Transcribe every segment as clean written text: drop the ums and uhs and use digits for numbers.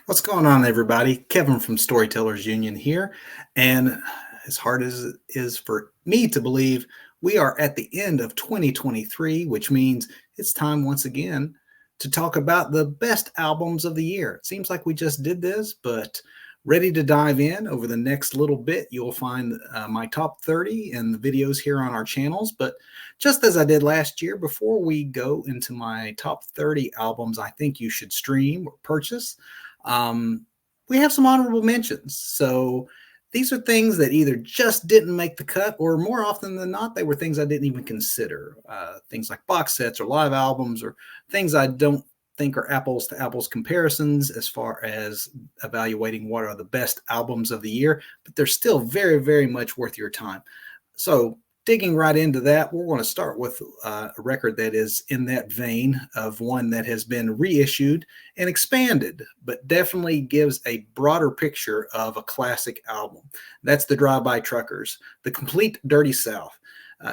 What's going on, everybody? Kevin from Storytellers Union here. And as hard as it is for me to believe, we are at the end of 2023, which means it's time once again to talk about the best albums of the year. It seems like we just did this, but ready to dive in over the next little bit. You'll find my top 30 and the videos here on our channels. But just as I did last year, before we go into my top 30 albums I think you should stream or purchase, um, we have some honorable mentions. So these are things that either just didn't make the cut, or more often than not, they were things I didn't even consider. Things like box sets or live albums, or things I don't think are apples to apples comparisons as far as evaluating what are the best albums of the year, but they're still very, very much worth your time. So digging right into that, we're going to start with a record that is in that vein of one that has been reissued and expanded, but definitely gives a broader picture of a classic album. That's the Drive-By Truckers, the complete Dirty South.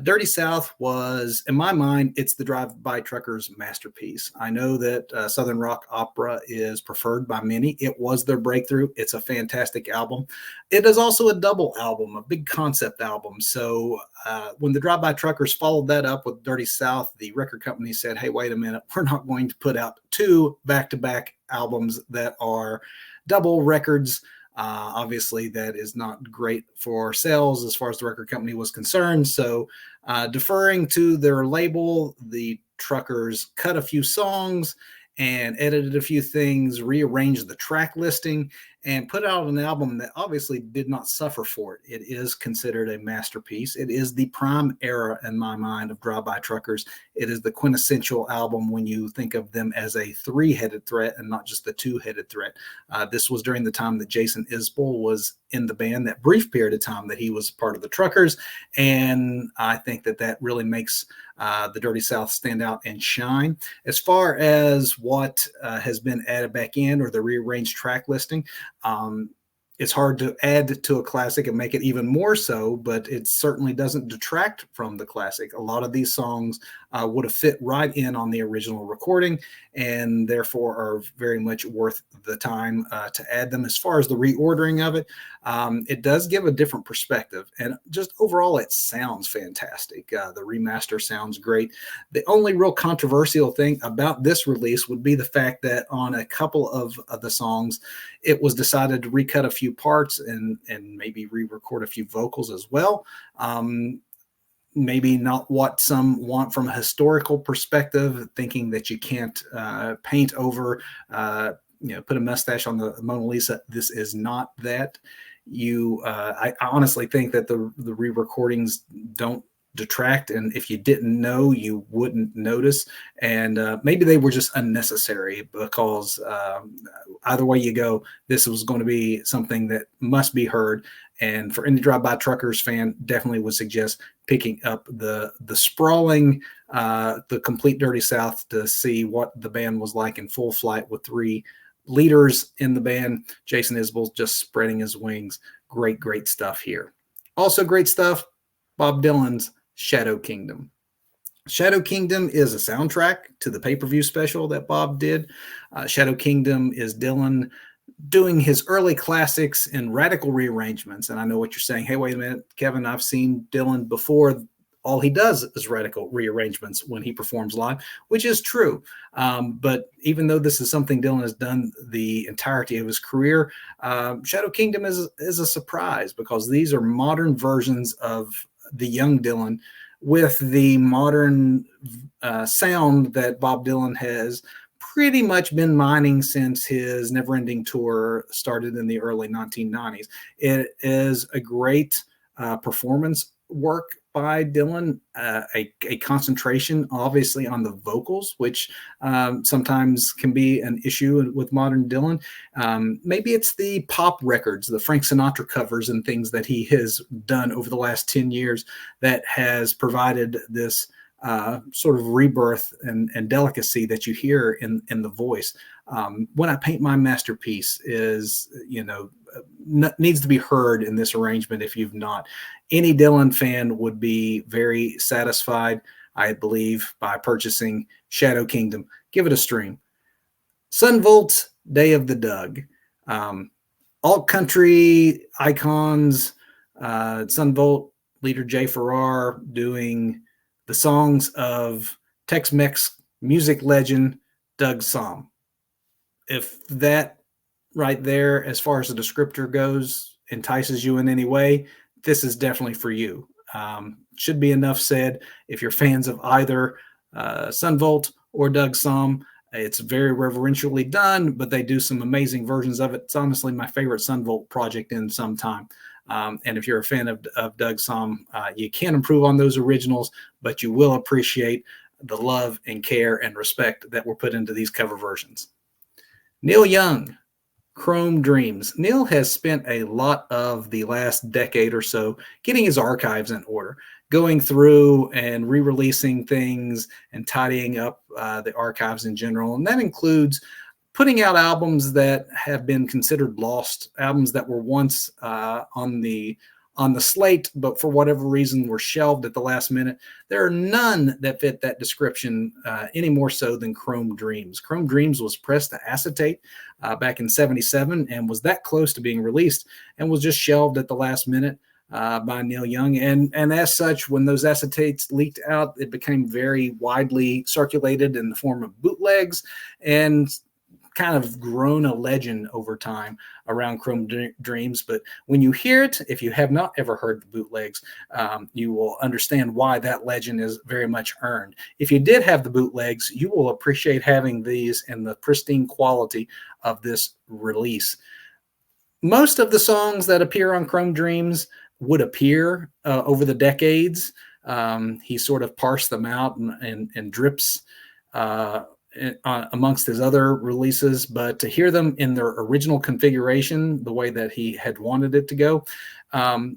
Dirty South was, in my mind, it's the Drive-By Truckers' masterpiece. I know that Southern Rock Opera is preferred by many. It was their breakthrough. It's a fantastic album. It is also a double album, a big concept album. So when the Drive-By Truckers followed that up with Dirty South, the record company said, hey, wait a minute, we're not going to put out two back-to-back albums that are double records. Obviously, that is not great for sales as far as the record company was concerned. So, deferring to their label, the Truckers cut a few songs and edited a few things, rearranged the track listing, and put out an album that obviously did not suffer for it. It is considered a masterpiece. It is the prime era, in my mind, of Drive-By Truckers. It is the quintessential album when you think of them as a three-headed threat and not just the two-headed threat. This was during the time that Jason Isbell was in the band, that brief period of time that he was part of the Truckers. And I think that that really makes the Dirty South stand out and shine. As far as what has been added back in, or the rearranged track listing, it's hard to add to a classic and make it even more so, but it certainly doesn't detract from the classic. A lot of these songs would have fit right in on the original recording, and therefore are very much worth the time to add them. As far as the reordering of it, it does give a different perspective, and just overall it sounds fantastic. The remaster sounds great. The only real controversial thing about this release would be the fact that on a couple of the songs, it was decided to recut a few parts and maybe re-record a few vocals as well. Maybe not what some want from a historical perspective, thinking that you can't paint over, put a mustache on the Mona Lisa. This is not that. I honestly think that the re-recordings don't detract, and if you didn't know, you wouldn't notice. And maybe they were just unnecessary, because either way you go, this was going to be something that must be heard. And for any Drive-By Truckers fan, definitely would suggest picking up the sprawling, the complete Dirty South, to see what the band was like in full flight with three leaders in the band. Jason Isbell just spreading his wings. Great, great stuff here. Also great stuff, Bob Dylan's Shadow Kingdom. Shadow Kingdom is a soundtrack to the pay-per-view special that Bob did. Shadow Kingdom is Dylan doing his early classics in radical rearrangements. And I know what you're saying. Hey, wait a minute, Kevin, I've seen Dylan before. All he does is radical rearrangements when he performs live, which is true. But even though this is something Dylan has done the entirety of his career, Shadow Kingdom is a surprise, because these are modern versions of the young Dylan with the modern sound that Bob Dylan has pretty much been mining since his Neverending Tour started in the early 1990s. It is a great performance work by Dylan, a concentration obviously on the vocals, which sometimes can be an issue with modern Dylan. Maybe it's the pop records, the Frank Sinatra covers and things that he has done over the last 10 years that has provided this sort of rebirth and delicacy that you hear in the voice. When I Paint My Masterpiece is, needs to be heard in this arrangement. If you've not, any Dylan fan would be very satisfied, I believe, by purchasing Shadow Kingdom. Give it a stream. Sunvolt's Day of the Dug. Um, alt country icons, Sun Volt leader Jay Farrar doing the songs of Tex-Mex music legend Doug Somm. If that right there, as far as the descriptor goes, entices you in any way, this is definitely for you. Should be enough said. If you're fans of either Sun Volt or Doug Somm, it's very reverentially done, but they do some amazing versions of it. It's honestly my favorite Sun Volt project in some time. And if you're a fan of Doug Somm, you can improve on those originals, but you will appreciate the love and care and respect that were put into these cover versions. Neil Young, Chrome Dreams. Neil has spent a lot of the last decade or so getting his archives in order, going through and re-releasing things and tidying up the archives in general. And that includes putting out albums that have been considered lost, albums that were once on the slate, but for whatever reason were shelved at the last minute. There are none that fit that description any more so than Chrome Dreams. Chrome Dreams was pressed to acetate back in '77 and was that close to being released and was just shelved at the last minute by Neil Young. And as such, when those acetates leaked out, it became very widely circulated in the form of bootlegs and kind of grown a legend over time around Chrome Dreams. But when you hear it, if you have not ever heard the bootlegs, you will understand why that legend is very much earned. If you did have the bootlegs, you will appreciate having these and the pristine quality of this release. Most of the songs that appear on Chrome Dreams would appear over the decades. He sort of parsed them out and drips amongst his other releases, but to hear them in their original configuration, the way that he had wanted it to go.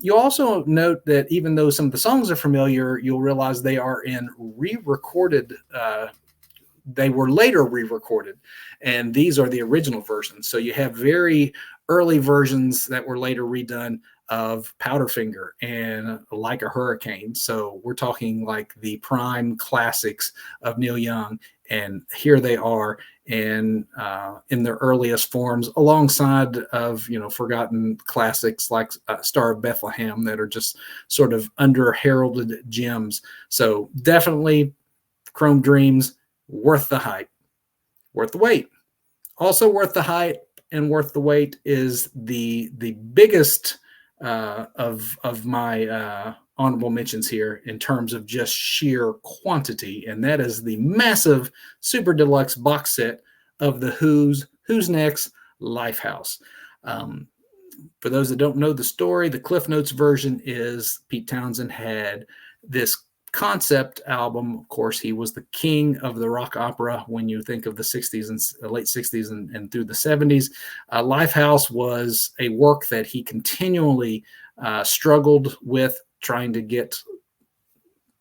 You also note that even though some of the songs are familiar, you'll realize they are in re-recorded, they were later re-recorded, and these are the original versions. So you have very early versions that were later redone of Powderfinger and Like a Hurricane. So we're talking like the prime classics of Neil Young, and here they are in their earliest forms, alongside of forgotten classics like Star of Bethlehem that are just sort of under heralded gems. So definitely Chrome Dreams, worth the hype, worth the wait. Also worth the hype and worth the wait is the biggest of my honorable mentions here in terms of just sheer quantity, and that is the massive super deluxe box set of the Who's Next Lifehouse. For those that don't know the story, the Cliff Notes version is Pete Townsend had this concept album. Of course, he was the king of the rock opera when you think of the 60s and late 60s and through the 70s. Lifehouse was a work that he continually struggled with trying to get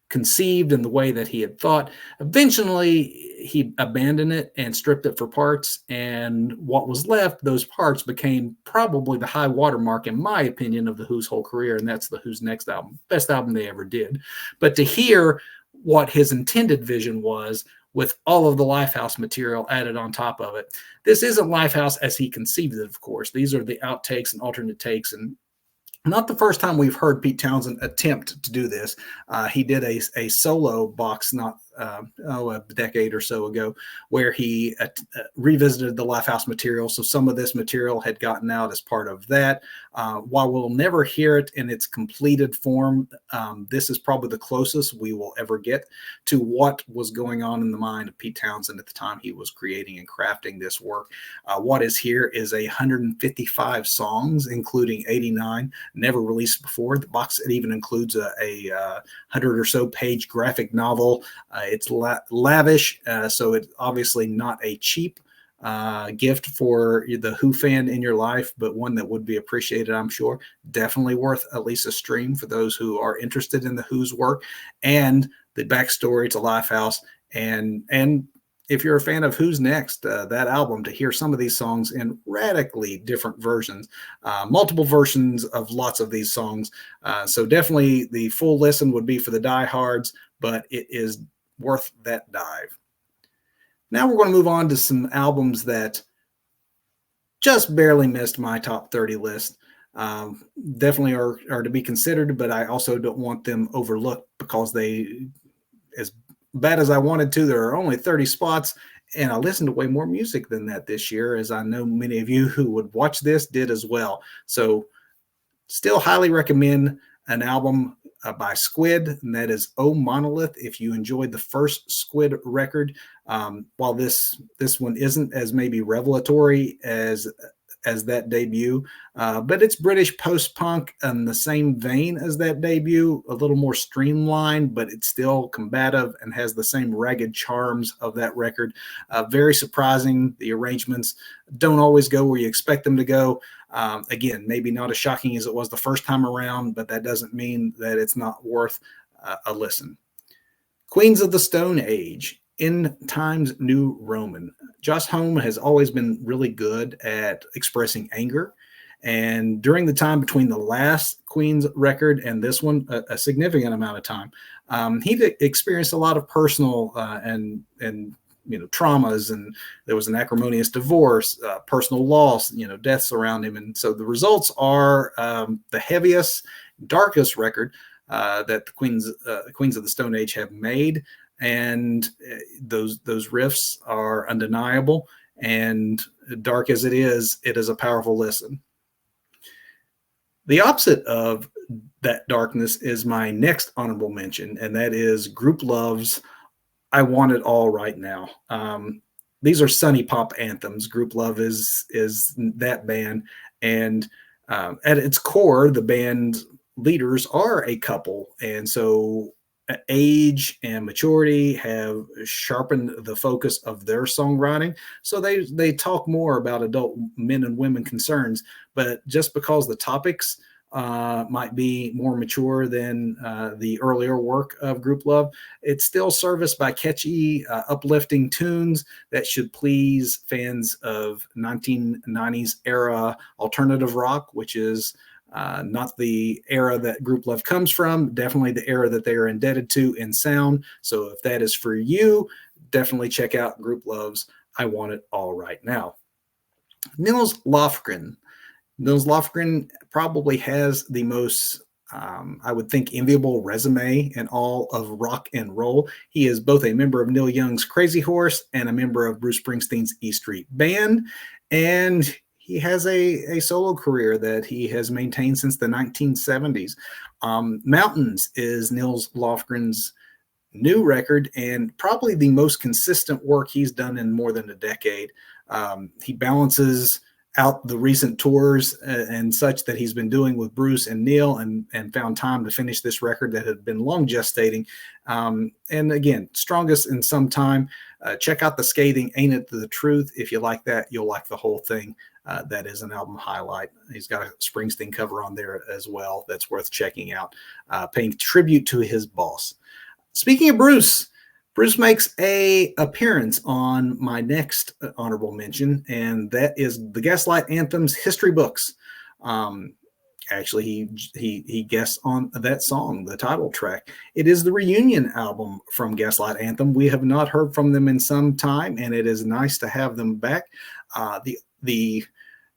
conceived in the way that he had thought. Eventually, he abandoned it and stripped it for parts, and what was left, those parts, became probably the high watermark, in my opinion, of the Who's whole career, and that's the Who's Next album. Best album they ever did. But to hear what his intended vision was with all of the Lifehouse material added on top of it, this isn't Lifehouse as he conceived it, of course. These are the outtakes and alternate takes, and not the first time we've heard Pete Townsend attempt to do this. He did a solo box not a decade or so ago where he revisited the Lifehouse material. So some of this material had gotten out as part of that. While we'll never hear it in its completed form, this is probably the closest we will ever get to what was going on in the mind of Pete Townsend at the time he was creating and crafting this work. What is here is 155 songs, including 89 never released before. The box it even includes a 100 or so page graphic novel. It's lavish, so it's obviously not a cheap gift for the Who fan in your life, but one that would be appreciated, I'm sure. Definitely worth at least a stream for those who are interested in the Who's work and the backstory to Lifehouse. And if you're a fan of Who's Next, that album, to hear some of these songs in radically different versions, multiple versions of lots of these songs. So definitely the full listen would be for the diehards, but it is worth that dive. Now we're going to move on to some albums that just barely missed my top 30 list. Um, Definitely are to be considered, but I also don't want them overlooked because they, as bad as I wanted to, there are only 30 spots. And I listened to way more music than that this year, as I know many of you who would watch this did as well. So still highly recommend an album by Squid, and that is Oh Monolith. If you enjoyed the first Squid record, while this one isn't as maybe revelatory as that debut, but it's British post-punk in the same vein as that debut, a little more streamlined, but it's still combative and has the same ragged charms of that record. Very surprising. The arrangements don't always go where you expect them to go. Again, maybe not as shocking as it was the first time around, but that doesn't mean that it's not worth a listen. Queens of the Stone Age, In Times New Roman. Josh Homme has always been really good at expressing anger. And during the time between the last Queen's record and this one, a significant amount of time, he experienced a lot of personal and traumas, and there was an acrimonious divorce, personal loss, deaths around him, and so the results are the heaviest, darkest record that the Queens of the Stone Age have made, and those riffs are undeniable. And dark as it is a powerful listen. The opposite of that darkness is my next honorable mention, and that is Group Love's I Want It All Right Now. These are sunny pop anthems. Group Love is that band, and at its core, the band leaders are a couple, and so age and maturity have sharpened the focus of their songwriting. So they talk more about adult men and women concerns, but just because the topics might be more mature than the earlier work of Group Love, it's still serviced by catchy, uplifting tunes that should please fans of 1990s era alternative rock, which is not the era that Group Love comes from, definitely the era that they are indebted to in sound. So if that is for you, definitely check out Group Love's I Want It All Right Now. Nils Lofgren. Nils Lofgren probably has the most, I would think, enviable resume in all of rock and roll. He is both a member of Neil Young's Crazy Horse and a member of Bruce Springsteen's E Street Band. And he has a solo career that he has maintained since the 1970s. Mountains is Nils Lofgren's new record and probably the most consistent work he's done in more than a decade. He balances out the recent tours and such that he's been doing with Bruce and Neil, and found time to finish this record that had been long gestating. And again, strongest in some time. Check out The Scathing Ain't It the Truth. If you like that, you'll like the whole thing. That is an album highlight. He's got a Springsteen cover on there as well that's worth checking out, paying tribute to his boss. Speaking of Bruce, Bruce makes a appearance on my next honorable mention, and that is the Gaslight Anthem's History Books. Actually, he guests on that song, the title track. It is the reunion album from Gaslight Anthem. We have not heard from them in some time, and it is nice to have them back.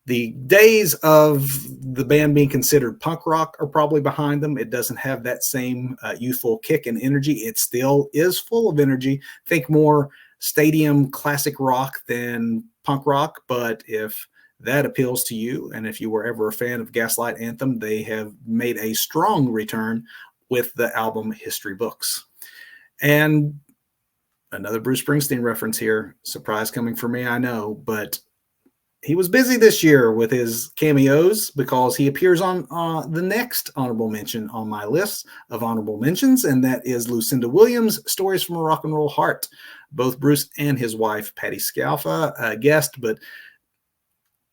The days of the band being considered punk rock are probably behind them. It doesn't have that same youthful kick and energy. It still is full of energy. Think more stadium classic rock than punk rock. But if that appeals to you, and if you were ever a fan of Gaslight Anthem, they have made a strong return with the album History Books. And another Bruce Springsteen reference here. Surprise coming for me, I know, but he was busy this year with his cameos because he appears on the next honorable mention on my list of honorable mentions, and that is Lucinda Williams' Stories from a Rock and Roll Heart. Both Bruce and his wife, Patti Scialfa, guest, but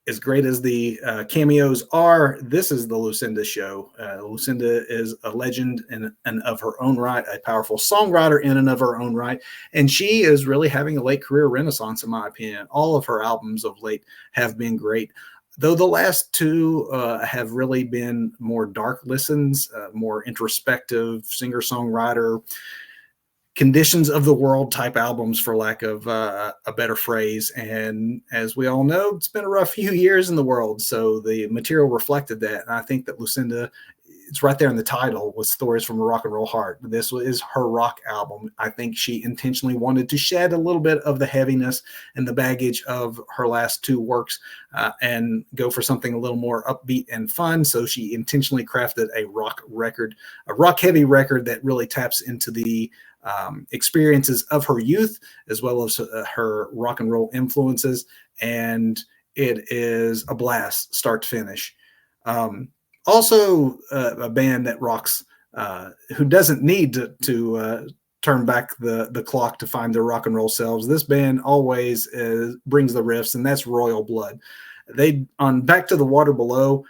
as great as the cameos are, this is the Lucinda show. Lucinda is a legend in and of her own right, a powerful songwriter in and of her own right, and she is really having a late career renaissance, in my opinion. All of her albums of late have been great, though the last two have really been more dark listens, more introspective singer-songwriter, conditions of the world type albums, for lack of a better phrase. And as we all know, it's been a rough few years in the world. So the material reflected that. And I think that Lucinda, it's right there in the title, with Stories from a Rock and Roll Heart. This is her rock album. I think she intentionally wanted to shed a little bit of the heaviness and the baggage of her last two works and go for something a little more upbeat and fun. So she intentionally crafted a rock record, a rock heavy record that really taps into the experiences of her youth as well as her rock and roll influences. And it is a blast start to finish. Also, a band that rocks, who doesn't need to turn back the clock to find their rock and roll selves. This band always brings the riffs, and that's Royal Blood. They on Back to the Water Below,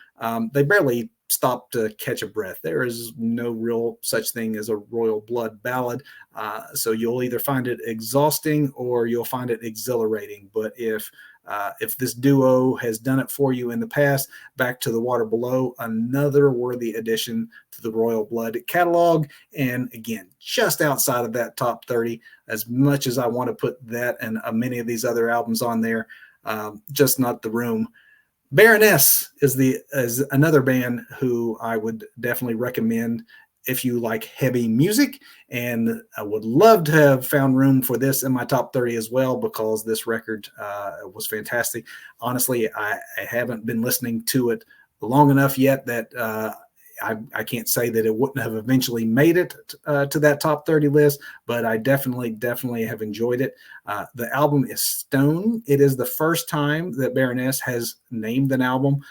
they barely stop to catch a breath. There is no real such thing as a Royal Blood ballad. So you'll either find it exhausting or you'll find it exhilarating. But if this duo has done it for you in the past, Back to the Water Below, another worthy addition to the Royal Blood catalog. And again, just outside of that top 30, as much as I want to put that and many of these other albums on there, just not the room. Baroness is another band who I would definitely recommend if you like heavy music, and I would love to have found room for this in my top 30 as well, because this record was fantastic. Honestly, I haven't been listening to it long enough yet that I can't say that it wouldn't have eventually made it to that top 30 list, but I definitely have enjoyed it. The album is Stone. It is the first time that Baroness has named an album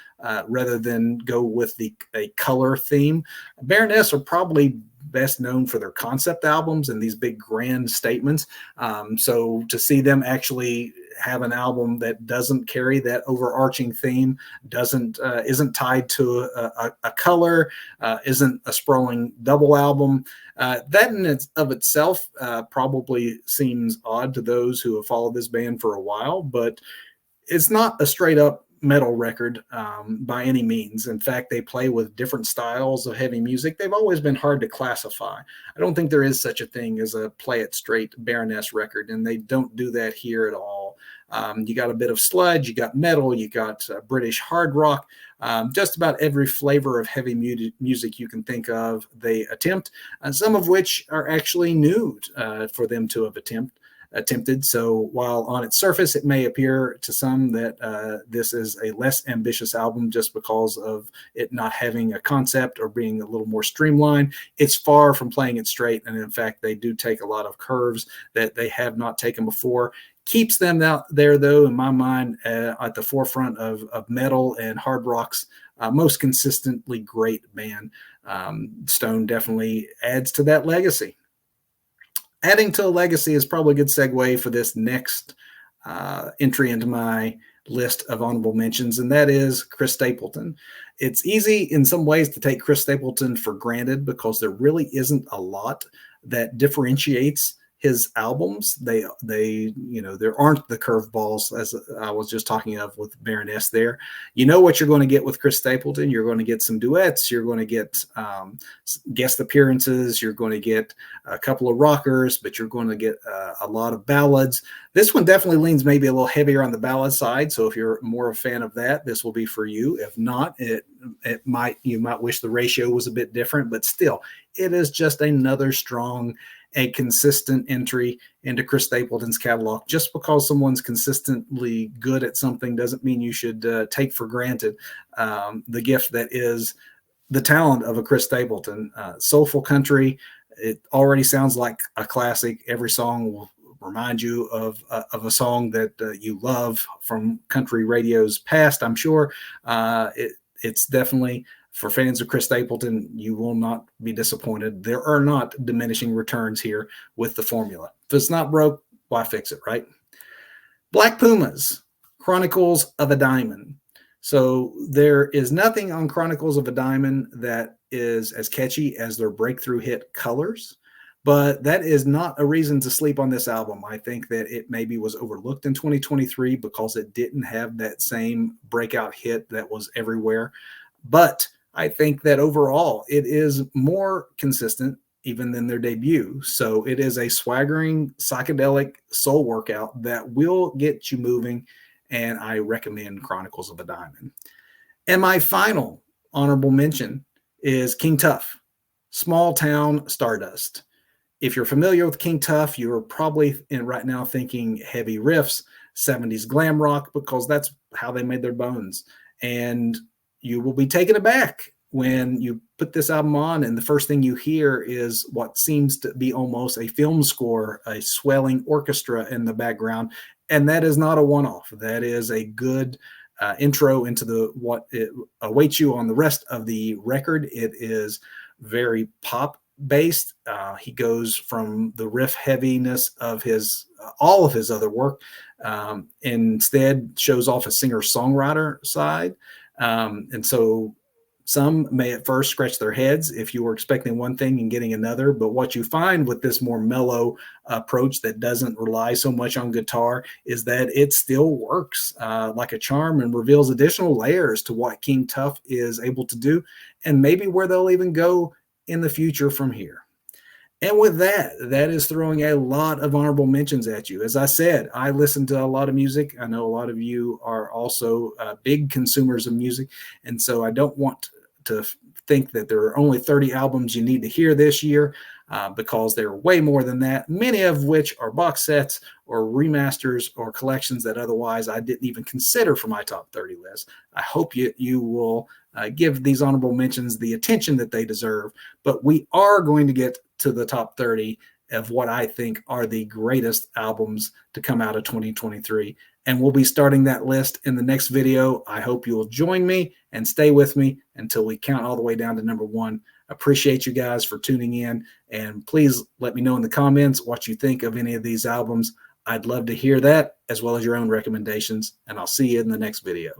rather than go with a color theme. Baroness are probably best known for their concept albums and these big grand statements. So to see them actually have an album that doesn't carry that overarching theme, isn't tied to a color, isn't a sprawling double album, that in of itself probably seems odd to those who have followed this band for a while, but it's not a straight up metal record by any means. In fact, they play with different styles of heavy music. They've always been hard to classify. I don't think there is such a thing as a play it straight Baroness record, and they don't do that here at all. You got a bit of sludge, you got metal, you got British hard rock, just about every flavor of heavy music you can think of they attempt, some of which are actually new for them to have attempted. So while on its surface it may appear to some that this is a less ambitious album just because of it not having a concept or being a little more streamlined, it's far from playing it straight. And in fact, they do take a lot of curves that they have not taken before. Keeps them out there, though, in my mind, at the forefront of metal and hard rock's most consistently great band. Stone definitely adds to that legacy. Adding to a legacy is probably a good segue for this next entry into my list of honorable mentions, and that is Chris Stapleton. It's easy in some ways to take Chris Stapleton for granted because there really isn't a lot that differentiates his albums. They there aren't the curveballs as I was just talking of with Baroness there. You know what you're going to get with Chris Stapleton. You're going to get some duets. You're going to get guest appearances. You're going to get a couple of rockers, but you're going to get a lot of ballads. This one definitely leans maybe a little heavier on the ballad side. So if you're more a fan of that, this will be for you. If not, you might wish the ratio was a bit different, but still, it is just another strong a consistent entry into Chris Stapleton's catalog. Just because someone's consistently good at something doesn't mean you should take for granted the gift that is the talent of a Chris Stapleton. Soulful country, it already sounds like a classic. Every song will remind you of a song that you love from country radio's past, I'm sure. It's definitely, for fans of Chris Stapleton, you will not be disappointed. There are not diminishing returns here with the formula. If it's not broke, why fix it, right? Black Pumas, Chronicles of a Diamond. So there is nothing on Chronicles of a Diamond that is as catchy as their breakthrough hit Colors, but that is not a reason to sleep on this album. I think that it maybe was overlooked in 2023 because it didn't have that same breakout hit that was everywhere. But I think that overall it is more consistent even than their debut. So it is a swaggering psychedelic soul workout that will get you moving, and I recommend Chronicles of a Diamond. And my final honorable mention is King Tuff, Small Town Stardust. If you're familiar with King Tuff, you're probably right now thinking heavy riffs, 70s glam rock, because that's how they made their bones. And you will be taken aback when you put this album on, and the first thing you hear is what seems to be almost a film score, a swelling orchestra in the background. And that is not a one-off. That is a good intro into what it awaits you on the rest of the record. It is very pop based. He goes from the riff heaviness of his all of his other work, instead shows off a singer-songwriter side. And so some may at first scratch their heads if you were expecting one thing and getting another. But what you find with this more mellow approach that doesn't rely so much on guitar is that it still works like a charm and reveals additional layers to what King Tuff is able to do, and maybe where they'll even go in the future from here. And with that, that is throwing a lot of honorable mentions at you. As I said, I listen to a lot of music. I know a lot of you are also big consumers of music. And so I don't want to think that there are only 30 albums you need to hear this year, because there are way more than that, many of which are box sets or remasters or collections that otherwise I didn't even consider for my top 30 list. I hope you will give these honorable mentions the attention that they deserve, but we are going to get to the top 30 of what I think are the greatest albums to come out of 2023. And we'll be starting that list in the next video. I hope you will join me and stay with me until we count all the way down to number one. Appreciate you guys for tuning in, and please let me know in the comments what you think of any of these albums. I'd love to hear that, as well as your own recommendations, and I'll see you in the next video.